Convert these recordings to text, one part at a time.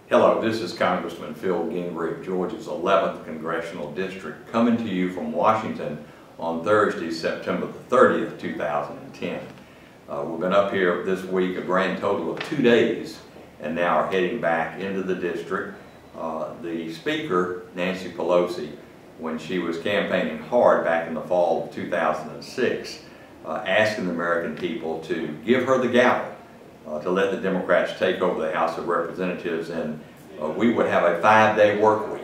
Hello, this is Congressman Gingrey of Georgia's 11th Congressional District coming to you from Washington on Thursday, September the 30th, 2010. We've been up here this week a grand total of 2 days and now are heading back into the district. The Speaker, Nancy Pelosi, when she was campaigning hard back in the fall of 2006, asking the American people to give her the gavel to let the Democrats take over the House of Representatives, and we would have a 5-day work week,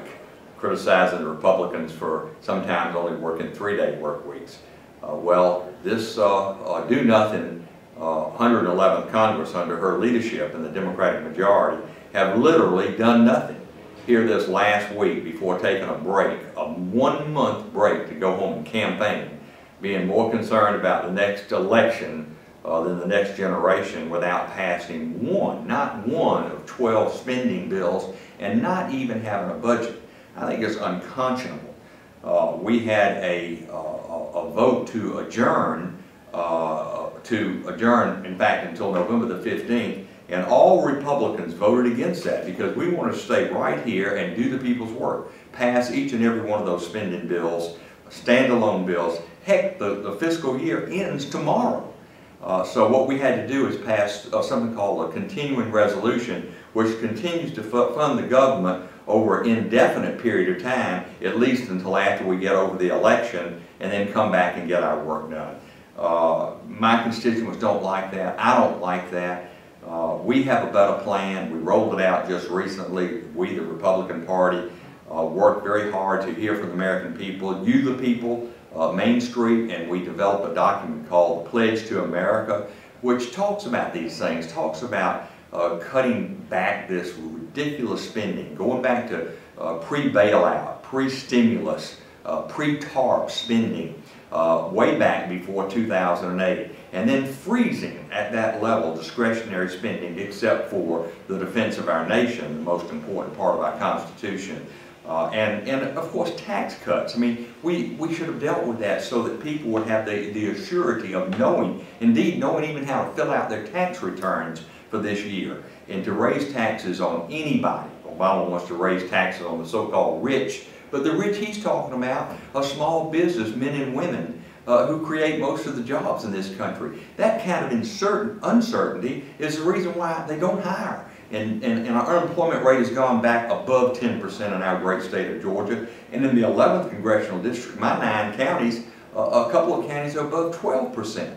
criticizing the Republicans for sometimes only working 3-day work weeks. Well, this do-nothing 111th Congress under her leadership and the Democratic majority have literally done nothing here this last week before taking a break, a 1-month break to go home and campaign, being more concerned about the next election than the next generation, without passing not one of 12 spending bills and not even having a budget. I think it's unconscionable. We had a vote to adjourn, in fact, until November the 15th, and all Republicans voted against that because we want to stay right here and do the people's work. Pass each and every one of those spending bills, standalone bills. Heck, the fiscal year ends tomorrow. So what we had to do is pass something called a continuing resolution, which continues to fund the government over an indefinite period of time, at least until after we get over the election, and then come back and get our work done. My constituents don't like that. I don't like that. We have a better plan. We rolled it out just recently. We, the Republican Party, worked very hard to hear from the American people, you the people, Main Street, and we developed a document called the Pledge to America, which talks about these things, talks about cutting back this ridiculous spending, going back to pre-bailout, pre-stimulus, pre-TARP spending, way back before 2008, and then freezing at that level discretionary spending except for the defense of our nation, the most important part of our Constitution. And of course tax cuts. I mean, we should have dealt with that so that people would have the assurity of knowing, indeed knowing even how to fill out their tax returns for this year. And to raise taxes on anybody. Obama wants to raise taxes on the so-called rich, but the rich he's talking about are small business men and women who create most of the jobs in this country. That kind of uncertainty is the reason why they don't hire. And our unemployment rate has gone back above 10% in our great state of Georgia. And in the 11th Congressional District, my 9 counties, a couple of counties are above 12%.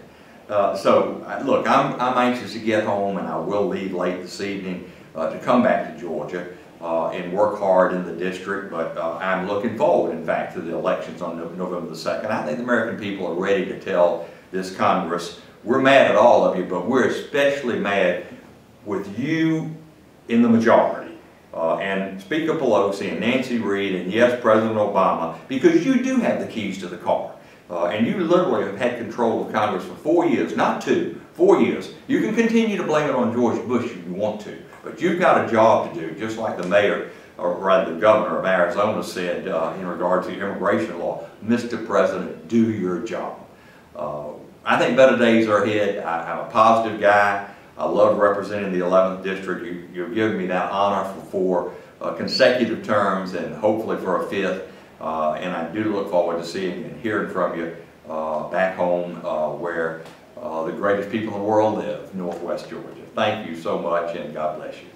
So look, I'm anxious to get home, and I will leave late this evening to come back to Georgia and work hard in the district. But I'm looking forward, in fact, to the elections on November the 2nd. I think the American people are ready to tell this Congress, we're mad at all of you, but we're especially mad with you in the majority, and Speaker Pelosi and Nancy Reid and yes, President Obama, because you do have the keys to the car. And you literally have had control of Congress for 4 years, not 2, 4 years. You can continue to blame it on George Bush if you want to, but you've got a job to do, just like the mayor, or rather the governor of Arizona said in regard to immigration law. Mr. President, do your job. I think better days are ahead. I'm a positive guy. I love representing the 11th District. You've given me that honor for 4 consecutive terms and hopefully for a 5th. And I do look forward to seeing and hearing from you back home where the greatest people in the world live, Northwest Georgia. Thank you so much, and God bless you.